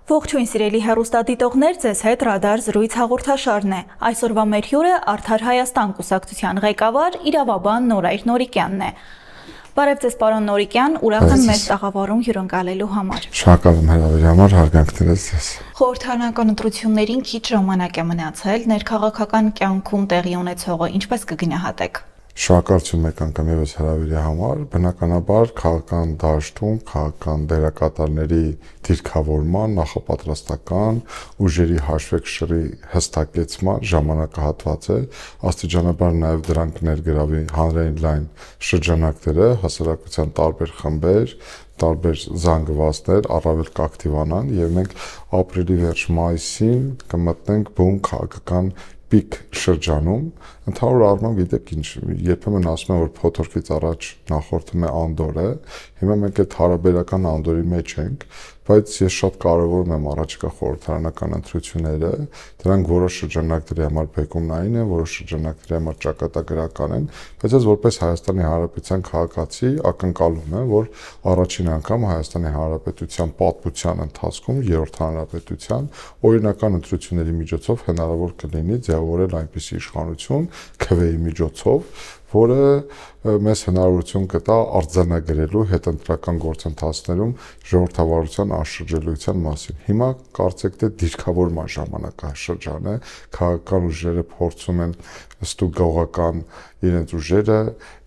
Ողջույն սիրելի հեռուստադիտողներ, ձեզ հետ Ռադար զրույց հաղորդաշարն է։ Այսօրվա մեր հյուրը Արդար Հայաստան կուսակցության ղեկավար իրավաբան Նորայր Նորիկյանն է։ Բարև ձեզ, պարոն Նորիկյան, ուրախ եմ մեզ տաղավարում հյուրընկալելու համար։ Շնորհակալ եմ հրավերի համար, հարգանքներս ձեզ։ Խորհրդարանական ընտրություններին քիչ ժամանակ է մնացել, ներքաղաքական կյանքում տեղի ունեցողը ինչպես կգնահատեք։ Շնորհակալություն մեկ անգամ եւս հրավերի համար։ Բնականաբար քաղաքական դաշտում քաղաքական դերակատարների դիրքավորման, նախապատրաստական ուժերի հաշվեկշռի հստակեցման ժամանակահատված է, աստիճանաբար նաև դրանք ներգրավի հանրային լայն շրջանակները, հասարակության տարբեր խմբեր, տարբեր զանգվածներ առավել կակտիվանան եւ մենք ապրիլի վերջ մայիսին կմտնենք բուն քաղաքական պիկ շրջանում, ընդհանուր առմամբ գիտեք ինչ, երբեմն ասում են, որ փոթորկից առաջ նախորդում է անդորը, հիմա մենք այդ հարաբերական անդորի մեջ ենք, բայց ես շատ կարևորում եմ առաջիկա խորհրդարանական ընտրությունները, դրանք որոշ շրջանակների համար բեկումնային են, որոշ շրջանակների համար ճակատագրական են, բայց ես որպես Հայաստանի Հանրապետության քաղաքացի ակնկալում եմ, որ առաջին անգամ Հայաստանի Հանրապետության պատմության ընթացքում երրորդ հանրապետության օրինական ընտրությունների միջոցով հնարավոր կլինի ձևավորել այնպիսի իշխանություն ՔՎ-ի միջոցով, որը մեզ հնարավորություն կտա արձանագրելու հետընտրական գործընթացներում ժողովրդավարության անշրջելիության մասին։ Հիմա կարծեք թե դիրքավորման ժամանակաշրջան է, քաղաքական ուժերը փորձում են ստուգողական իրենց ուժերը,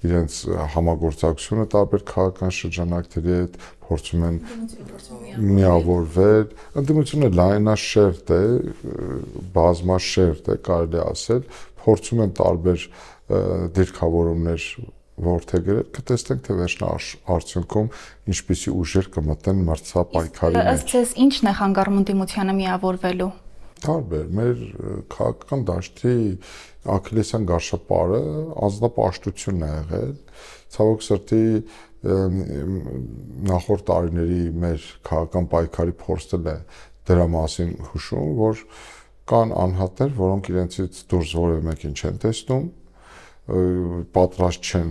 իրենց համագործակցությունը տարբեր քաղաքական շրջանակների հետ փորձում են միավորվել։ Ընդդիմությունը լայնաշերտ է, բազմաշերտ է, կարելի ասել, փորձում են տարբեր դիրքավորումներ որդեգրել, կտեսնենք թե վերջնարդյունքում ինչպիսի ուժեր կմտնեն մրցապայքարի մեջ։ Ըստ ձեզ ինչն է խանգարում ընդդիմությանը միավորվելու։ Տարբեր, մեր քաղաքական դաշտի աքիլեսյան գարշապարը անձնապաշտությունն է եղել, ցավոք սրտի նախորդ տարիների մեր քաղաքական պայքարի փորձել է դրա մասին հուշում, որ կան անհատներ, որոնք իրենցից դուրս որևէ մեկին չեն տեսնում, պատրաստ չեն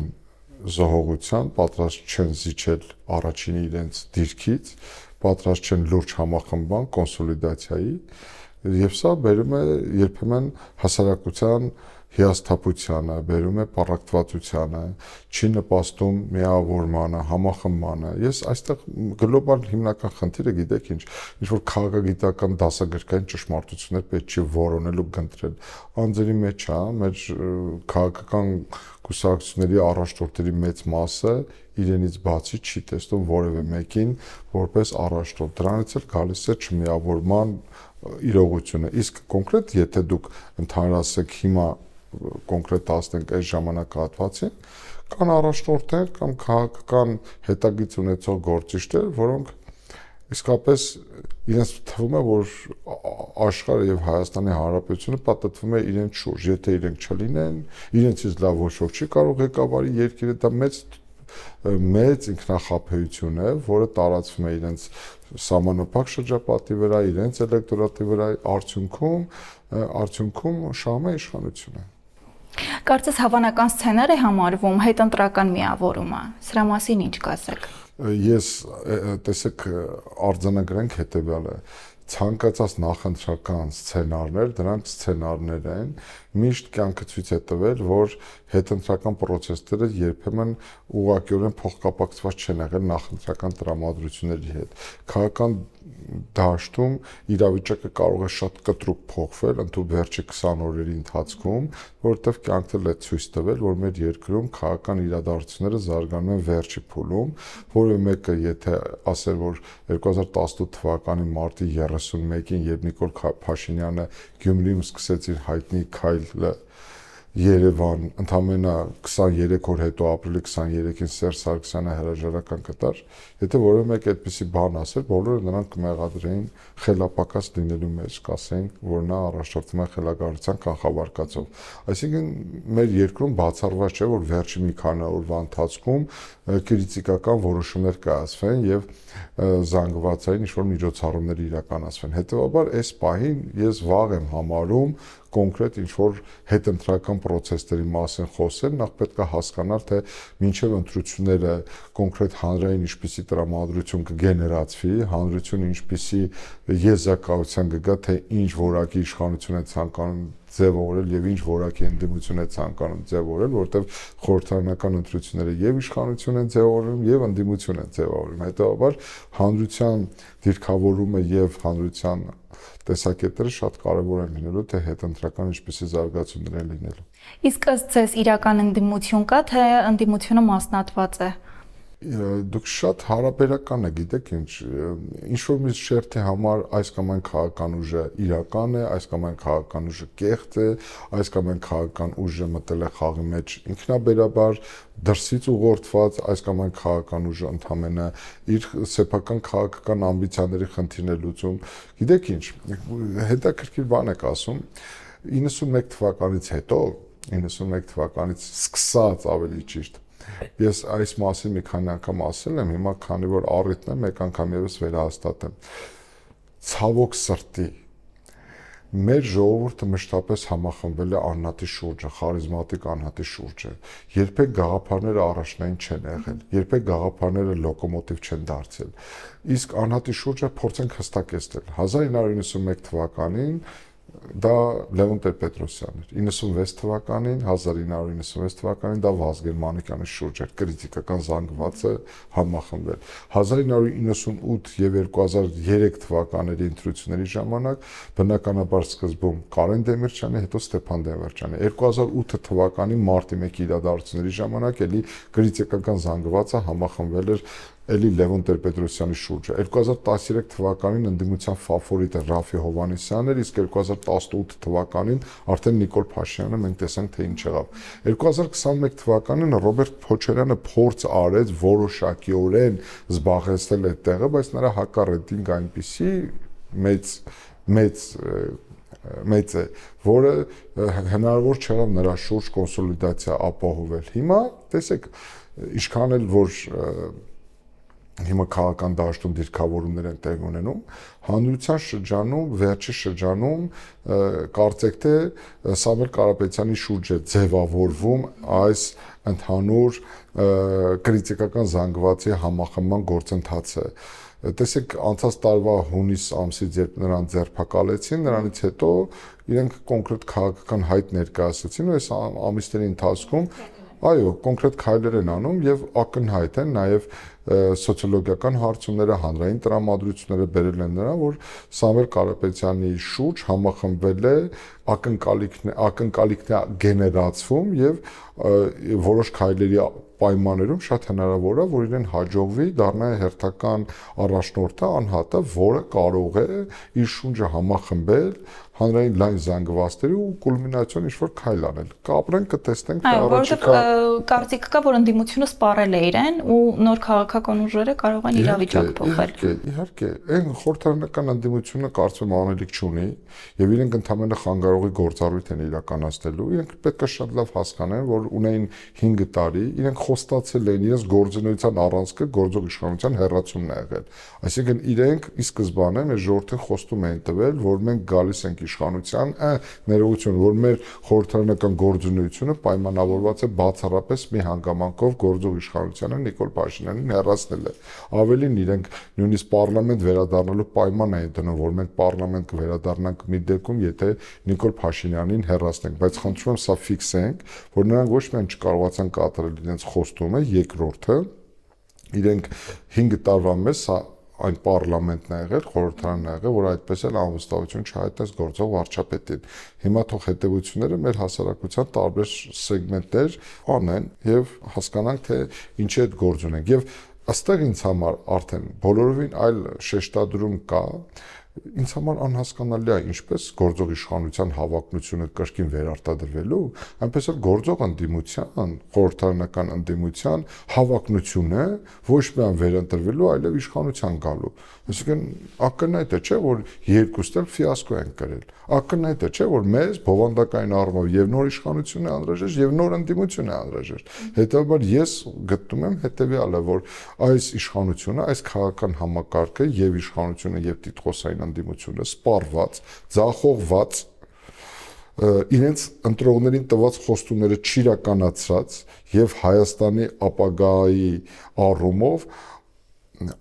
զոհողության, պատրաստ չեն զիջել առաջինի իրենց դիրքից, պատրաստ չեն լուրջ համախմբման, կոնսոլիդացիայի, եւ սա բերում է երբեմն հասարակության հիասթափությանը, բերում է պառակտվածությանը, չի նպաստում միավորմանը, համախմբմանը։ Ես այստեղ գլոբալ հիմնական խնդիրը գիտեք ինչ որ քաղաքագիտական դասագրքային ճշմարտություններ պետք չի որոնել ու գնտրել։ Անձերի մեջ է, մեր քաղաքական կուսակցությունների առաջնորդների մեծ մասը իրենից բացի չի տեսնում որևէ մեկին որպես առաջնորդ։ Դրանից էլ գալիս է չմիավորման իրողությունը։ Իսկ կոնկրետ եթե դուք ընդհանրացեք հիմա կոնկրետ ասենք այս ժամանակահատվածին, կան առաջնորդներ կամ քաղաքական հետագիծ ունեցող գործիչներ, որոնք իսկապես իրենց թվում է, որ աշխարհը եւ Հայաստանի Հանրապետությունը պատտվում է իրենց շուրջ, եթե իրենք չլինեն, իրենցից լավ ոչ ոք չի կարող ղեկավարի երկիրը, դա մեծ ինքնախաբեություն է, որը տարածվում է իրենց սահմանափակ շրջապատի վրա, իրենց էլեկտորատի վրա, արդյունքում շահում է իշխանությունը։ Կարծես հավանական սցենար է համարվում հետընտրական միավորումը։ Սրա մասին ինչ կասեք։ Ես տեսեք արձանագրենք հետեւյալը ցանկացած նախընտրական սցենարներ, դրանք սցենարներ են, միշտ կյանքը ցույց է տվել, որ հետընտրական process-ները երբեմն ուղղակիորեն փոխկապակցված չեն եղել նախընտրական տրամադրությունների հետ։ Քաղաքական դաշտում իրավիճակը կարող է շատ կտրուկ փոխվել ընդհանուր վերջի 20 օրերի ընթացքում, որովհետև կյանքն է ցույց տվել, որ մեր երկրում քաղաքական իրադարձությունները զարգանում են վերջի փուլում, որը մեկը եթե ասել, որ 2018 թվականի մարտի 31-ին, երբ Նիկոլ Փաշինյանը Գյումրիում սկսեց իր հայտնի քայլը Երևան, ընդամենը 23 օր հետո ապրիլի 23-ին Սերժ Սարգսյանը հրաժարական կտար, եթե որևէ մեկ այդպիսի բան ասեր, բոլորը նրան կմեղադրեին խելապակաս լինելու մեջ, կասեին, որ նա առաջնորդում է խելագարության կանխավարկածով։ Այսինքն մեր երկրում բացառված չէ, որ վերջի մի քանի օրվա ընթացքում քրիտիկական որոշումներ կայացվեն եւ զանգվածային ինչ-որ միջոցառումներ իրականացվեն։ Հետեւաբար այս պահին ես վաղ եմ համարում կոնկրետ ինչ-որ հետընտրական process-ների մասին խոսել, նախ պետք է հասկանալ, թե մինչև ընտրությունները կոնկրետ հանրային ինչպիսի տրամադրություն կգեներացվի, հանրությունը ինչպիսի եզրակացության կգա, թե ինչ որակի իշխանություն է ցանկանում ձևավորել եւ ինչ որակի ընդդիմություն է ցանկանում ձևավորել, որովհետեւ խորհրդարանական ընտրությունները եւ իշխանություն են ձևավորում եւ ընդդիմություն են ձևավորում։ Հետեւաբար հանրության դիրքավորումը եւ հանրության տեսակետերը շատ կարեւոր են լինելու, թե հետընտրական ինչպիսի զարգացումներ են լինելու։ Իսկ ըստ ձեզ իրական ընդդիմություն կա, թե ընդդիմությունը մասնատված է։ Դուք շատ հարաբերական է, գիտեք ինչ որ մի շերտի համար այս կամ այն քաղաքական ուժը իրական է, այս կամ այն քաղաքական ուժը կեղծ է, այս կամ այն քաղաքական ուժը մտել է խաղի մեջ ինքնաբերաբար, դրսից ուղղորդված, այս կամ այն քաղաքական ուժը ընդհանրապես իր սեփական քաղաքական ամբիցիաների խնդիրն է լուծում։ Գիտեք ինչ, հետաքրքիր բան եք ասում, 91 թվականից հետո, 91 թվականից սկսած ավելի ճիշտ Ես այս մասին մի քանի անգամ ասել եմ, հիմա քանի որ առիթն է, մեկ անգամ եւս վերահաստատեմ։ Ցավոք սրտի մեր ժողովուրդը մշտապես համախմբվել է անհատի շուրջը, խարիզմատիկ անհատի շուրջը։ Երբեք գաղափարները առաջնային չեն եղել, երբեք գաղափարները լոկոմոտիվ չեն դարձել։ Իսկ անհատի շուրջը փորձենք հստակեցնել։ 1991 թվականին դա Լևոն Տեր-Պետրոսյանն էր, 96 թվականին, 1996 թվականին դա Վազգեն Մանուկյանի շուրջ էր, կրիտիկական զանգվածը համախմբել։ 1998 եւ 2003 թվականների ընտրությունների ժամանակ բնականաբար սկզբում Կարեն Դեմիրճյանի, հետո Ստեփան Դեմիրճյանի։ 2008 թվականի մարտի 1 իրադարձությունների ժամանակ էլի կրիտիկական զանգվածը համախմբել էր էլի Լևոն Տեր-Պետրոսյանի շուրջը։ 2013 թվականին ընդդիմության ֆավորիտը Ռաֆի Հովհաննիսյանն էր, իսկ 2018 թվականին արդեն Նիկոլ Փաշինյանը մենք տեսանք թե ինչ եղավ։ 2021 թվականին Ռոբերտ Քոչարյանը փորձ արեց որոշակիորեն զբաղեցնել այդ տեղը, բայց նրա հակառեյտինգը այնպեսի մեծ է, որը հնարավոր չեղավ նրա շուրջ կոնսոլիդացիա ապահովել։ Հիմա տեսեք, ինչքան էլ որ հիմա քաղաքական դաշտում դիրքավորումներ են տեղ ունենում, հանրության շրջանում, վերջի շրջանում կարծեք թե Սամվել Կարապետյանի շուրջ է ձևավորվում այս ընդհանուր կրիտիկական զանգվածի համախմբման գործընթացը։ Տեսեք, անցած տարվա հունիս ամսից երբ նրան ձերբակալեցին, նրանից հետո իրենք կոնկրետ քաղաքական հայտ ներկայացրեցին ու այս ամիսների ընթացքում այո, կոնկրետ քայլեր են անում եւ ակնհայտ են նաեւ սոցիոլոգիական հարցումները, հանրային տրամադրությունները բերել են նրան, որ Սամվել Կարապետյանի շուրջ համախմբվել է ակնկալիքն է գեներացվում եւ որոշ քայլերի պայմաններում շատ հնարավոր է, որ իրեն հաջողվի դառնա հերթական առաջնորդը, անհատը, որը կարող է իր շունչը համախմբել հանրային լայն զանգվածների ու կուլմինացիոն ինչ-որ քայլ անել։ Կապրենք, կտեսնենք, թե առաջիկա կարծիք կա, որ ընդդիմությունը սպառել է իրեն ու նոր քաղաքական ուժերը կարող են իրավիճակ փոխել։ Իհարկե, այն խորհրդարանական ընդդիմությունը կարծում եմ անելիք չունի եւ իրենք ընդհանրապես խանգարողի գործառույթ են իրականացնելու։ Իրենք պետք է շատ լավ հասկանան, որ ունեին 5 տարի, իրենք խոստացել են իրենց գործունեության առանցքը գործող իշխանության հեռացումն է եղել։ Այսինքն իրենք ի սկզբանե մեր ժողովրդին խոստում են տվել, որ մենք գալիս ենք իշխանության, ներողություն, որ մեր խորհրդարանական գործունեությունը պայմանավորված է բացառապես մի հանգամանքով գործող իշխանությանը Նիկոլ Փաշինյանին հեռացնել է։ Ավելին իրենք նույնիսկ պարլամենտ վերադառնալու պայման էին դնում, որ մենք պարլամենտ կվերադառնանք մի դեպքում, եթե Նիկոլ Փաշինյանին հեռացնենք, բայց խնդրում եմ սա ֆիքսենք, որ նրանք ոչ միայն չկարողացան կատարել իրենց խոստումը, երկրորդը իրենք 5 տարվա մեջ այն պարլամենտն է եղել, խորհրդարանն է եղել, որ այդպես էլ անվստահություն չհայտնեց գործող վարչապետին։ Հիմա թող հետևությունները մեր հասարակության տարբեր սեգմենտներ անեն եւ հասկանանք, թե ինչի հետ գործ ունենք։ Եվ այստեղ ինձ համար արդեն բոլորովին այլ շեշտադրում կա, ինձ համար անհասկանալի է ինչպես գործող իշխանության հավակնությունը կրկին վերարտադրվելու, այնպես էլ գործող ընդդիմության, խորհրդարանական ընդդիմության հավակնությունը ոչ միայն վերընտրվելու, այլև իշխանության գալու։ Այսինքն ակնհայտ է, չէ, որ երկուստ էլ ֆիասկո են կրել։ Ակնհայտ է, չէ, որ մեզ բովանդակային առումով եւ նոր իշխանություն է անհրաժեշտ եւ նոր ընդդիմություն է անհրաժեշտ։ Հետեւաբար ես գտնում եմ հետեւյալը, որ այս իշխանությունը, այս քաղաքական համակարգը եւ իշխանությունը եւ տիտղոսային ընդդիմությունը սպառված, ձախողված իրենց ընտրողներին տված խոստումները չիրականացրած եւ Հայաստանի ապագայի առումով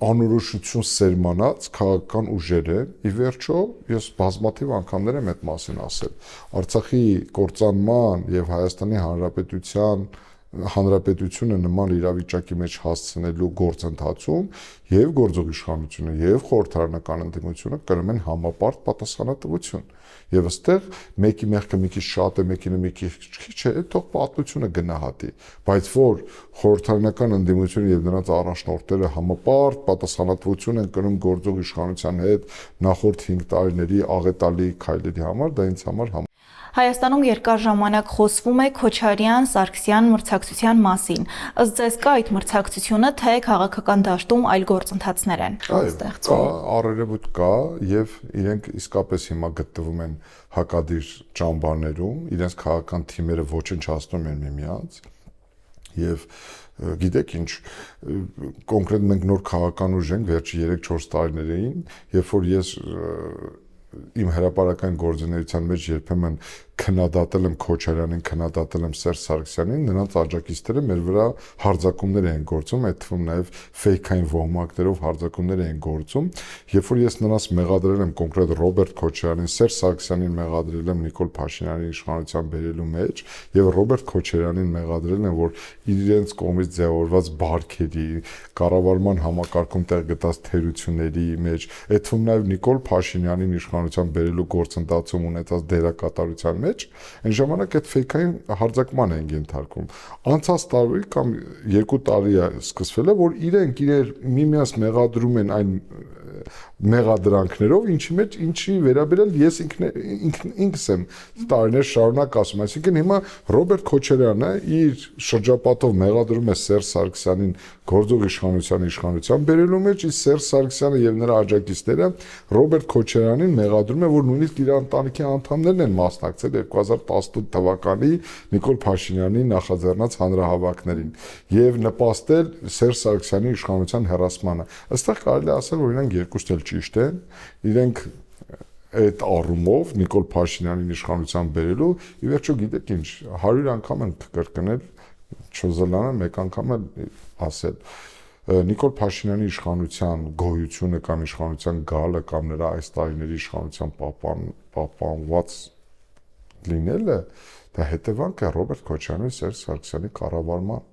անորոշություն սերմանած քաղաքական ուժեր են։ Ի վերջո, ես բազմաթիվ անգամներ եմ այդ մասին ասել։ Արցախի կործանման եւ Հայաստանի Հանրապետությունը նման իրավիճակի մեջ հասցնելու գործընթացում եւ գործող իշխանությունը եւ խորհրդարանական ընդդիմությունը կրում են համապարտ պատասխանատվություն։ Եվ այստեղ մեկի մեղքը մի քիչ շատ է, մեկինը մի քիչ քիչ է, թող պատմությունը գնահատի, բայց որ խորհրդարանական ընդդիմությունը եւ նրանց առաջնորդները համապարտ պատասխանատվություն են կրում գործող իշխանության հետ նախորդ 5 տարիների աղետալի քայլերի համար, դա ինձ համար Հայաստանում երկար ժամանակ խոսվում է Քոչարյան-Սարգսյան մրցակցության մասին։ Ըստ ձեզ կա այդ մրցակցությունը, թե քաղաքական դաշտում այլ գործընթացներ են ստեղծվում։ Առերևույթ կա եւ իրենք իսկապես հիմա գտնվում են հակադիր ճամբարներում, իրենց քաղաքական թիմերը ոչնչացնում են միմյանց եւ գիտեք ինչ կոնկրետ մենք նոր քաղաքական ուժ ենք վերջի 3-4 տարիներին, երբ որ ես իմ հրապարակային գործունեության մեջ երբեմն քննադատել եմ Քոչարյանին, քննադատել եմ Սերժ Սարգսյանին, նրանց աջակիցները մեր վրա հարձակումներ են գործում, այդ թվում նաև ֆեյքային ոհմակներով հարձակումներ են գործում, երբ որ ես նրանց մեղադրել եմ կոնկրետ Ռոբերտ Քոչարյանին, Սերժ Սարգսյանին մեղադրել եմ Նիկոլ Փաշինյանի իշխանության բերելու մեջ եւ Ռոբերտ Քոչարյանին մեղադրել եմ, որ իրենց կողմից ձևավորված բարքերի, կառավարման համակարգում տեղ գտած թերությունների մեջ, այդ թվում նաև Նիկոլ Փաշինյանին իշխանության բերելու գործընթացում ունեցած դերակատարության մեջ, այն ժամանակ այդ ֆեյքային հարձակման են ենթարկում։ Անցած տարի կամ 2 տարի է սկսվել է, որ իրենք միմյանց մեղադրում են այն մեղադրանքներով, ինչի վերաբերել ես ինքս եմ տարիներ շարունակ ասում, այսինքն հիմա Ռոբերտ Քոչարյանը իր շրջապատով մեղադրում է Սերժ Սարգսյանին գործող իշխանության բերելու մեջ, իսկ Սերժ Սարգսյանը եւ նրա աջակիցները Ռոբերտ Քոչարյանին մեղադրում են, որ նույնիսկ իր ընտանիքի անդամներն են մասնակցել 2018 թվականի Նիկոլ Փաշինյանի նախաձեռնած հանրահավաքներին եւ նպաստել Սերժ Սարգսյանի իշխանության հեռացմանը։ Այստեղ կարելի է ասել, որ իրենք երկուսն էլ ճիշտ են, իրենք այդ առումով Նիկոլ Փաշինյանին իշխանության բերելու, ի վերջո գիտեք ինչ, 100 անգամ են կրկնել, չզլանը մեկ անգամ էլ ասել Նիկոլ Փաշինյանի իշխանության գոյությունը կամ իշխանության գալը կամ նրա այս տարիների իշխանության պահպանված լինելը դա հետևանք է Ռոբերտ Քոչարյանի Սերժ Սարգսյանի կառավարման,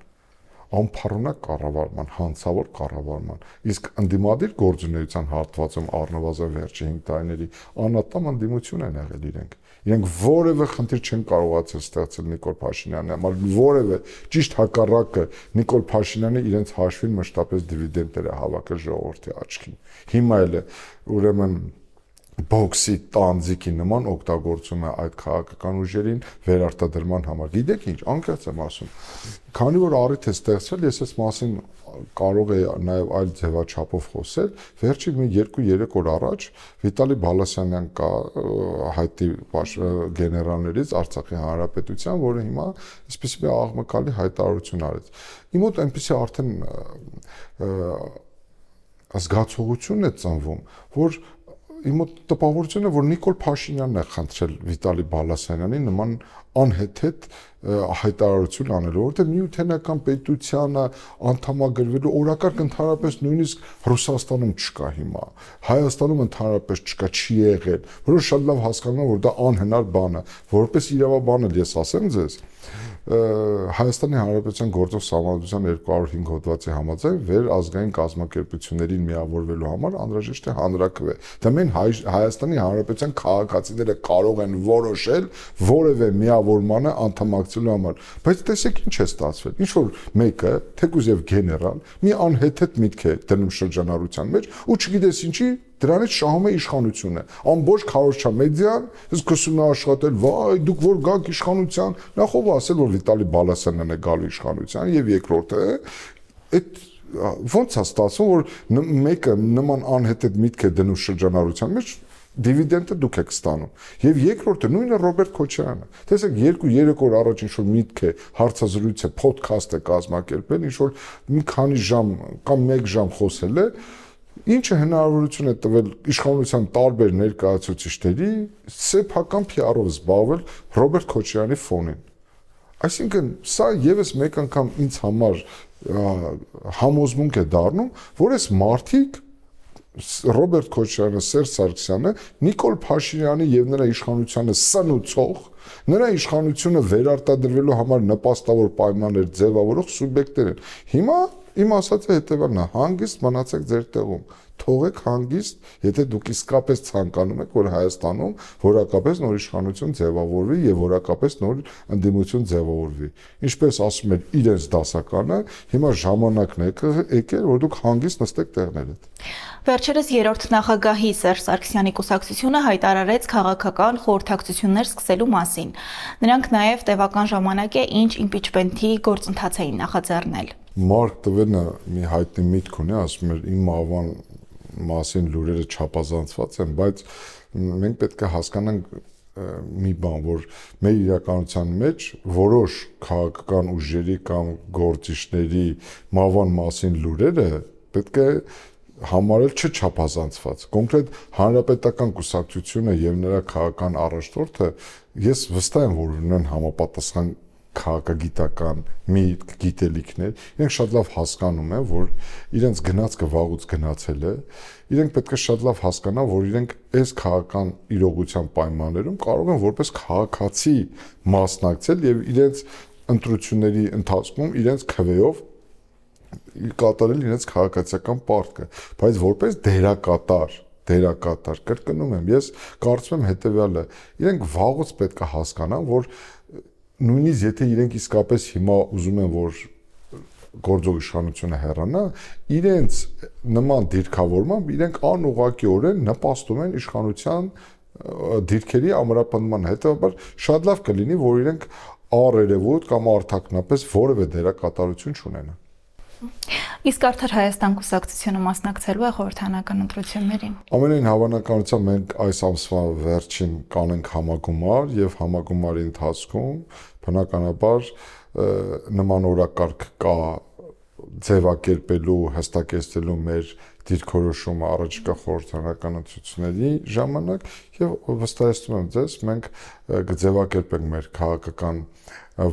անփառունակ կառավարման, հանցավոր կառավարման, իսկ ընդդիմադիր գործունեության հատվածում առնվազն վերջի 5 տարիների անատամ ընդդիմություն են եղել իրենք որևէ խնդիր չեն կարողացել ստեղծել Նիկոլ Փաշինյանի համար, որևէ ճիշտ հակառակը Նիկոլ Փաշինյանը իրենց հաշվին մշտապես դիվիդենտներ է հավաքել ժողովրդի աչքին։ Հիմա էլ ուրեմն բոքսի տանձիկի նման օգտագործում է այդ քաղաքական ուժերին վերարտադրման համար։ Գիտեք ինչ, անկեղծ եմ ասում, քանի որ առիթ է ստեղծվել, ես այս մասին կարող է նաև այլ ձևաչափով խոսել, վերջի մի 2-3 օր առաջ Վիտալի Բալասյանյան կա հայտի գեներալներից Արցախի Հանրապետության, որը հիմա այսպես մի աղմկալի հայտարարություն արեց։ Իմ մոտ այնպեսի արդեն զգացողություն է ծնվում, որ իմ մոտ տպավորություն է, որ Նիկոլ Փաշինյանն է խնդրել Վիտալի Բալասյանյանին նման անհեթեթ հայտարարություն անելու, որովհետև Միութենական պետությանը անդամագրվելու օրակարգ ընդհանրապես նույնիսկ Ռուսաստանում չկա հիմա, Հայաստանում ընդհանրապես չկա, չի եղել, որը շատ լավ հասկանում եմ, որ դա անհնար բան է, որպես իրավաբան էլ ես ասեմ ձեզ, Հայաստանի Հանրապետության գործող սահմանադրության 205 հոդվածի համաձայն վերազգային կազմակերպություններին միավորվելու համար անհրաժեշտ է հանրաքվե։ Դա մեն Հայաստանի Հանրապետության քաղաքացիները կարող են որոշել որևէ միավորմանը անդամակցելու համար։ Բայց տեսեք ինչ է ստացվել։ Ինչ որ մեկը, թեկուզ եւ գեներալ, մի անհեթեթ միտք է դնում շրջանառության մեջ ու չգիտես ինչի դրանից շահում է իշխանությունը։ Ամբողջ քարոզչա մեդիան սկսում է աշխատել, վայ, դուք որ գաք իշխանության, նախ ով ասել, որ Վիտալի Բալասյանն է գալու իշխանության, եւ երկրորդը, այդ ոնց է ստացվում, որ մեկը նման անհեթեթ միտք է դնում շրջանառության մեջ, դիվիդենտը դուք եք ստանում։ Եվ երկրորդը նույնը Ռոբերտ Քոչարյանը։ Տեսեք 2-3 օր առաջ ինչ որ միտք է, հարցազրույց է, ոդքասթ է կազմակերպել, ինչ որ մի քանի ժամ կամ 1 ժամ խոսել է, Ինչը հնարավորություն է տվել իշխանության տարբեր ներկայացուցիչների սեփական PR-ով զբաղվել Ռոբերտ Քոչարյանի ֆոնին։ Այսինքն սա եւս մեկ անգամ ինձ համար համոզմունք է դառնում, որ այս մարդիկ Ռոբերտ Քոչարյանը, Սերժ Սարգսյանը, Նիկոլ Փաշինյանի եւ նրա իշխանությանը սնուցող, նրա իշխանությունը վերարտադրվելու համար նպաստավոր պայմաններ ձևավորող սուբյեկտներ են։ Հիմա իմ ասածը հետևանն է, հանգիստ մնացեք ձեր տեղում, թողեք հանգիստ, եթե դուք իսկապես ցանկանում եք, որ Հայաստանում որակապես նոր իշխանություն ձևավորվի եւ որակապես նոր ընդդիմություն ձևավորվի։ Ինչպես ասում են իրենց դասականը, հիմա ժամանակն է եկել, որ դուք հանգիստ նստեք տեղներդ։ Վերջերս երրորդ նախագահի Սերժ Սարգսյանի կուսակցությունը հայտարարեց քաղաքական խորհրդակցություններ սկսելու մասին։ Նրանք նաև տևական ժամանակ է ինչ իմպիչմենթի գործընթաց էին նախաձեռնել։ Մարկ Տվենը մի հայտնի միտք ունի, ասում էր իմ մահվան մասին լուրերը չափազանցված են, բայց մենք պետք է հասկանանք մի բան, որ մեր իրականության մեջ որոշ քաղաքական ուժերի կամ գործիչների մահվան մասին լուրերը պետք է համարել չչափազանցված։ Կոնկրետ հանրապետական կուսակցությունը եւ նրա քաղաքական առաջնորդը ես վստահ եմ, որ ունեն համապատասխան քաղաքագիտական միտք, գիտելիքներ, իրենք շատ լավ հասկանում են, որ իրենց գնացքը վաղուց գնացել է, իրենք պետք է շատ լավ հասկանան, որ իրենք այս քաղաքական իրողության պայմաններում կարող են որպես քաղաքացի մասնակցել եւ իրենց ընտրությունների ընթացքում իրենց քվեով կատարել իրենց քաղաքացիական պարտքը, բայց որպես դերակատար, կրկնում եմ, ես կարծում եմ հետեւյալը, իրենք վաղուց պետք է հասկանան, որ նույնիսկ եթե իրենք իսկապես հիմա ուզում են, որ գործող իշխանությունը հեռանա, իրենց նման դիրքավորմամբ իրենք անուղղակիորեն նպաստում են իշխանության դիրքերի ամրապնդման, հետեւաբար շատ լավ կլինի, որ իրենք առերևույթ կամ արտաքնապես որևէ դերակատարություն չունենան։ Իսկ Արդար Հայաստան կուսակցությունը մասնակցելու է խորհրդանական ընտրություններին։ Ամենայն հավանականությամբ մենք այս ամսվա վերջին կանենք համագումար եւ համագումարի ընթացքում բնականաբար նման օրակարգ կա ձևակերպելու, հստակեցնելու մեր դիրքորոշումը առաջիկա խորհրդանական ընտրությունների ժամանակ եւ վստահեցնում եմ ձեզ, մենք կձևակերպենք մեր քաղաքական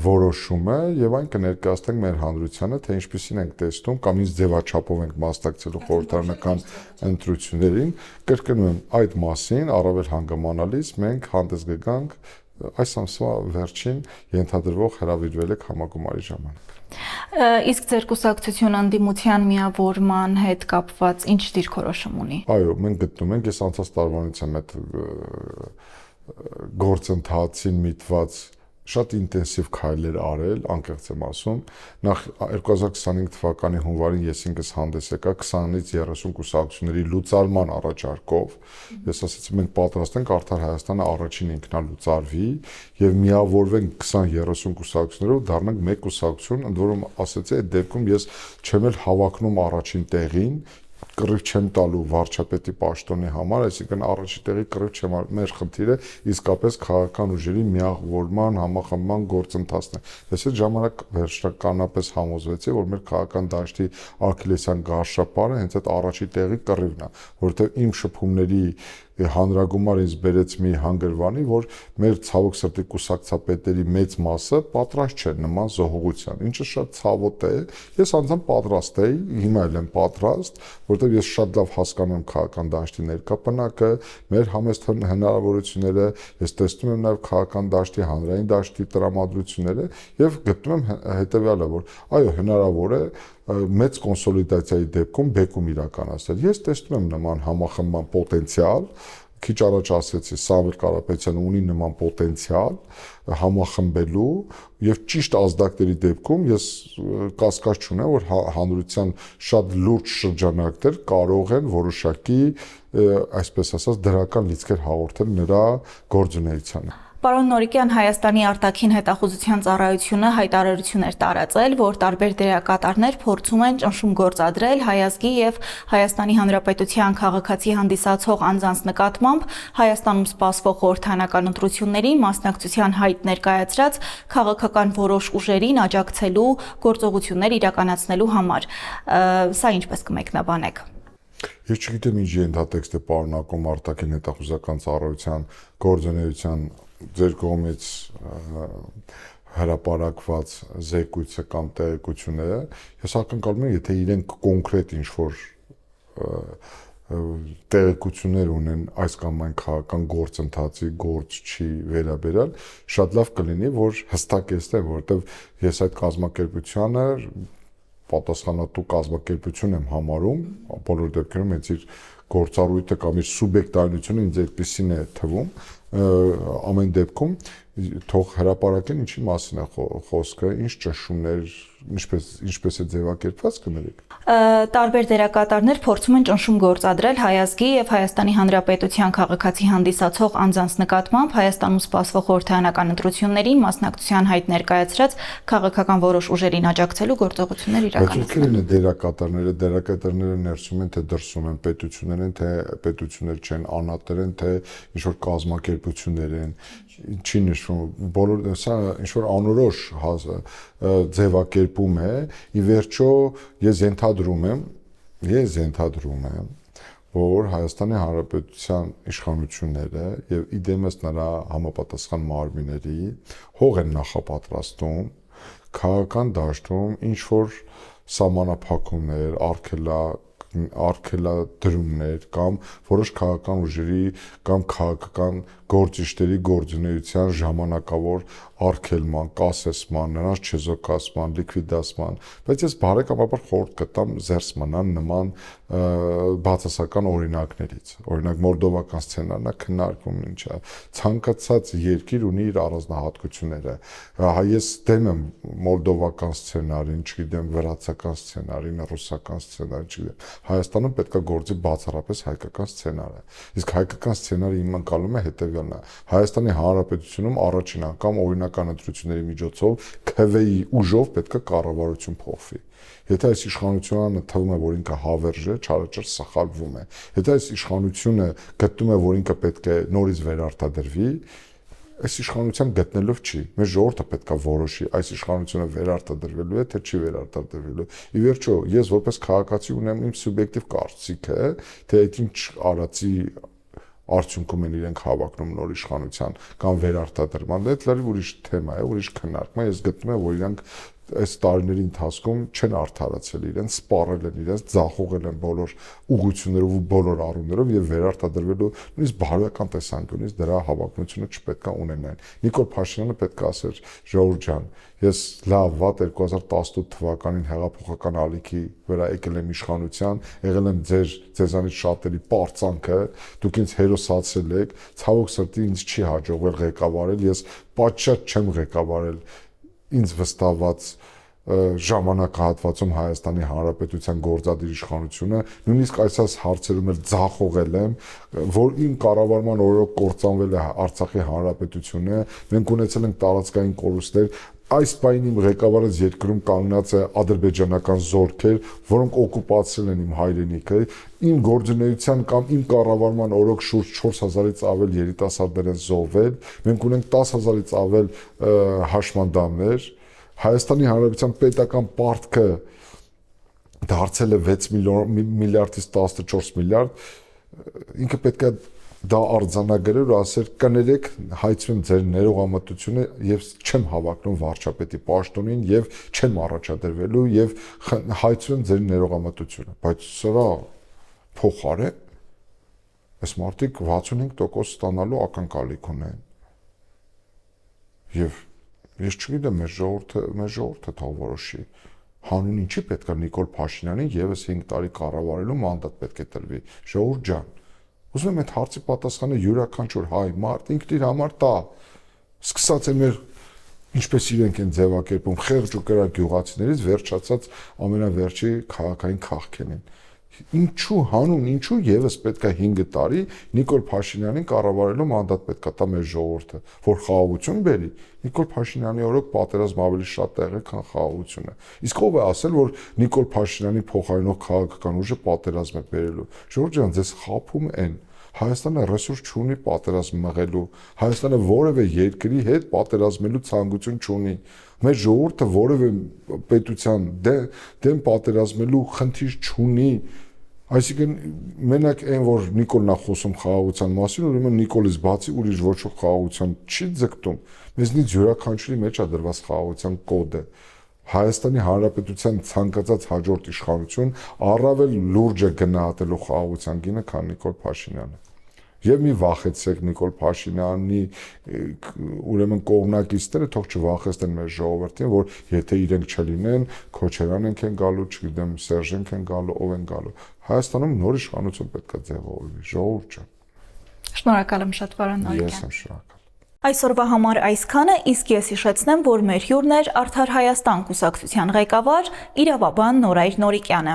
որոշումը եւ այն կներկայացնենք մեր հանրությանը, թե ինչպեսին ենք տեսնում կամ ինչ ձևաչափով ենք մասնակցելու խորհրդարանական ընտրություններին, կրկնում եմ այդ մասին առավել հանգամանալից մենք հանդես կգանք այս ամսվա վերջին ենթադրվող հրավիրվել եք համագումարի ժամանակ։ Իսկ ձեր կուսակցությունը ընդդիմության միավորման հետ կապված ինչ դիրքորոշում ունի։ Այո, մենք գտնում ենք, ես անցած տարվանից եմ այդ գործընթացին միտված շատ ինտենսիվ քայլեր արել, անկեղծ եմ ասում, նախ 2025 թվականի հունվարին ես ինքս հանդես եկա 20-ից 30 կուսակցությունների լուծարման առաջարկով, ես ասացի մենք պատրաստ ենք Արդար Հայաստանը առաջին ինքնալուծարվի եւ միավորվենք 20-30 կուսակցություններով դառնանք մեկ կուսակցություն, ընդ որում ասացի այդ դեպքում ես չեմ էլ հավակնում առաջին տեղին, կռիվ չեմ տալու վարչապետի պաշտոնի համար, այսինքն առաջի տեղի կռիվ չեմ, մեր խնդիրը իսկապես քաղաքական ուժերի միավորման, համախմբման գործընթացն է։ Ես այդ ժամանակ վերջնականապես համոզվեցի, որ մեր քաղաքական դաշտի աքիլեսյան գարշապարը հենց այդ առաջի տեղի կռիվն է, որովհետև իմ շփումների հանրագումար ինձ բերեց մի հանգրվանի, որ մեր ցավոք սրտի կուսակցապետերի մեծ մասը պատրաստ չէ նման զոհողության, ինչը շատ ցավոտ է։ Ես անձամբ պատրաստ էի, հիմա էլ եմ պատրաստ, որտեղ ես շատ լավ հասկանում եմ քաղաքական դաշտի ներկապնակը, մեր համեստ հնարավորությունները, ես տեսնում եմ նաև քաղաքական դաշտի, հանրային դաշտի տրամադրությունները եւ գտնում եմ հետեւյալը, որ այո, հնարավոր է մեծ կոնսոլիդացիայի դեպքում բեկում իրականացնել։ Ես տեսնում եմ նման համախմբման պոտենցիալ, քիչ առաջ ասեցի, Սամվել Կարապետյանը ունի նման պոտենցիալ համախմբելու եւ ճիշտ ազդակների դեպքում ես կասկած չունեմ, որ հանրության շատ լուրջ շրջանակներ կարող են որոշակի, այսպես ասած, դրական լիցքեր հաղորդել նրա գործունեությանը։ Պարոն Նորիկյան, Հայաստանի արտաքին հետախուզության ծառայությունը հայտարարություն էր տարածել, որ տարբեր դերակատարներ փորձում են ճնշում գործադրել հայազգի եւ Հայաստանի Հանրապետության քաղաքացի հանդիսացող անձանց նկատմամբ Հայաստանում սպասվող խորհրդանական ընտրություններին մասնակցության հայտ ներկայացրած քաղաքական որոշ ուժերին աջակցելու գործողություններ իրականացնելու համար։ Սա ինչպես կմեկնաբանեք։ Ես չգիտեմ ինչ ենթատեքստ է պարունակում արտաքին հետախուզական ծառայության գործունեության ձեր կողմից հրապարակված զեկույցը կամ տեղեկությունները, ես ակնկալում եմ, եթե իրենք կոնկրետ ինչ-որ տեղեկություններ ունեն այս կամ այն քաղաքական գործընթացի գործչի վերաբերյալ, շատ լավ կլինի, որ հստակեցնեն, որովհետև ես այդ կազմակերպությանը պատասխանատու կազմակերպություն եմ համարում, բոլոր դեպքերում հենց իր գործառույթը կամ իր սուբյեկտայնությունը ինձ այդպեսին է թվում, ամեն դեպքում թող հրապարակեն ինչի մասին է խոսքը, ինչ ճնշումներ, ինչպես է ձևակերպված կներեք։ Տարբեր դերակատարներ փորձում են ճնշում գործադրել Հայ ազգի եւ Հայաստանի Հանրապետության քաղաքացի հանդիսացող անձանց նկատմամբ Հայաստանում սպասվող խորհրդարանական ընտրություններին մասնակցության հայտ ներկայացրած քաղաքական որոշ ուժերին աջակցելու գործողություններ իրականացնել։ Բայց դերակատարները ներսում են թե դրսում են, պետություններ են թե պետություններ չեն, անհատներ են թե ինչ-որ կազմակերպություններ են, չի նշվում, բոլոր սա ինչ-որ անորոշ ձևակերպում է, ի վերջո ես ենթադրում եմ, որ Հայաստանի Հանրապետության իշխանությունները եւ իդեմս նրա համապատասխան մարմինների հող են նախապատրաստում քաղաքական դաշտում ինչ-որ սահմանափակումներ, արգելադրումներ կամ որոշ քաղաքական ուժերի կամ քաղաքական գործիչների գործունեության ժամանակավոր արգելման, կասեցման, նրանց չեզոքացման, լիկվիդացման, բայց ես բարեկամաբար խորհուրդ կտամ զերծ մնան նման բացասական օրինակներից։ Օրինակ մոլդովական սցենարն է քննարկվում ինչա, ցանկացած երկիր ունի իր առանձնահատկությունները։ Ես դեմ եմ մոլդովական սցենարին, չգիտեմ վրացական սցենարին, ռուսական սցենարին, չգիտեմ։ Հայաստանում պետք է գործի բացառապես հայկական սցենարը։ Իսկ հայկական սցենարը իմ ընկալում է հետևյալն է. Հայաստանի Հանրապետությունում առաջին անգամ օրինական ընտրությունների միջոցով ՔՎ-ի ուժով պետք է կառավարություն փոխվի։ Եթե այս իշխանությունը թվում է, որ ինքը հավերժ է, չարաճար սխալվում է։ Եթե այս իշխանությունը գտնում է, որ ինքը պետք է նորից վերարտադրվի, այս իշխանության գտնելով չի։ Մեր ժողովուրդը պետք է որոշի, այս իշխանությունը վերարտադրվելու է, թե չի վերարտադրվելու։ Ի վերջո, ես որպես քաղաքացի ունեմ իմ սուբյեկտիվ կարծիքը, թե այդ ինչ արածի արդյունքում են իրենք հավակնում նոր իշխանության կամ վերարտադրման, դա լրիվ ուրիշ թեմա է, ուրիշ քննարկում է, ես գտնում եմ, որ իրենք այս տարիների ընթացքում չեն արդարացել իրենց, սպառել են իրենց, ձախողել են բոլոր ուղղություններով ու բոլոր առումներով եւ վերարտադրվելու նույնիսկ բարոյական տեսանկյունից դրա հավակնությունը չպետք է ունենան։ Նիկոլ Փաշինյանը պետք է ասեր ժողովուրդ ջան, ես լավ վատ 2018 թվականին հեղափոխական ալիքի վրա եկել եմ իշխանության, եղել եմ ձեզանից շատերի պարծանքը, դուք ինձ հերոսացրել եք, ցավոք սրտի ինձ չի հաջողվել ղեկավարել, ես պատշաճ չեմ ղեկավարել ինձ վստահված ժամանակահատվածում Հայաստանի Հանրապետության գործադիր իշխանությունը, նույնիսկ այս հարցերում էլ ձախողել եմ, որ իմ կառավարման օրոք կործանվել է Արցախի Հանրապետությունը, մենք ունեցել ենք տարածքային կորուստներ, այս պայն իմ ղեկավարած երկրում կանգնած է ադրբեջանական զորքեր, որոնք օկուպացրել են իմ հայրենիքը, իմ գործունեության կամ իմ կառավարման օրոք շուրջ 4000-ից ավել երիտասարդներ են զոհվել, մենք ունենք 10000-ից ավել հաշմանդամներ, Հայաստանի Հանրապետության պետական պարտքը դարձել է 6 միլիարդից 14 միլիարդ, ինքը պետք է դա արձանագրեր ու ասեր կներեք հայցում ձեր ներողամտությունը եւ չեմ հավակնում վարչապետի պաշտոնին եւ չեմ առաջադրվելու եւ հայցում ձեր ներողամտությունը, բայց սրա փոխարեն այս մարդիկ 65% ստանալու ակնկալիք ունեն եւ ես չգիտեմ մեր ժողովուրդը թող որոշի հանուն ինչի պետք է Նիկոլ Փաշինյանին եւս 5 տարի կառավարելու մանդատ պետք է տրվի ժողովուրդ ջան ուզում եմ այդ հարցի պատասխանը յուրաքանչյուր հայ մարդ ինքն իր համար տա սկսած է մեր ինչպես իրենք են ձևակերպում խեղճ ու կրակ գյուղացիներից վերջացած ամենավերջի քաղաքային քաղաքենին ինչու հանուն ինչու եւս պետք է 5 տարի Նիկոլ Փաշինյանին կառավարելու մանդատ պետք է տա մեր ժողովուրդը որ խաղաղություն բերի Նիկոլ Փաշինյանի օրոք պատերազմ ավելի շատ տեղի քան խաղաղությունը իսկ ով է ասել որ Նիկոլ Փաշինյանի փոխարինող քաղաքական ուժը պատերազմ է բերելու ժողովուրդ ջան ձեզ խափում են Հայաստանը ռեսուրս չունի պատերազմ մղելու Հայաստանը որևէ երկրի հետ պատերազմելու ցանկություն չունի մեր ժողովուրդը որևէ պետության դեմ պատերազմելու խնդիր չունի Այսինքն մենակ այն որ Նիկոլն է խոսում խաղաղության մասին, ուրեմն Նիկոլից բացի ուրիշ ոչ ոք խաղաղության չի ձգտում, մեզնից յուրաքանչյուրի մեջ է դրված խաղաղության կոդը։ Հայաստանի Հանրապետության ցանկացած հաջորդ իշխանություն առավել լուրջ է գնահատելու խաղաղության գինը, քան Նիկոլ Փաշինյանը։ Եվ մի վախեցեք Նիկոլ Փաշինյանի ուրեմն կողմնակիցները թող չվախեցնեն մեր ժողովրդին, որ եթե իրենք չլինեն, Քոչարյանենք են գալու, չգիտեմ, Սերժենք են գալու, ով են գալու։ Հայաստանում նոր իշխանություն պետք է ձևավորվի, ժողովուրդ ջան։ Շնորհակալ եմ շատ, պարոն Նորիկյան։ Ես եմ շնորհակալ։ Այսօրվա համար այսքանը, իսկ ես հիշեցնեմ, որ մեր հյուրն էր Արդար Հայաստան կուսակցության ղեկավար, իրավաբան Նորայր Նորիկյանը։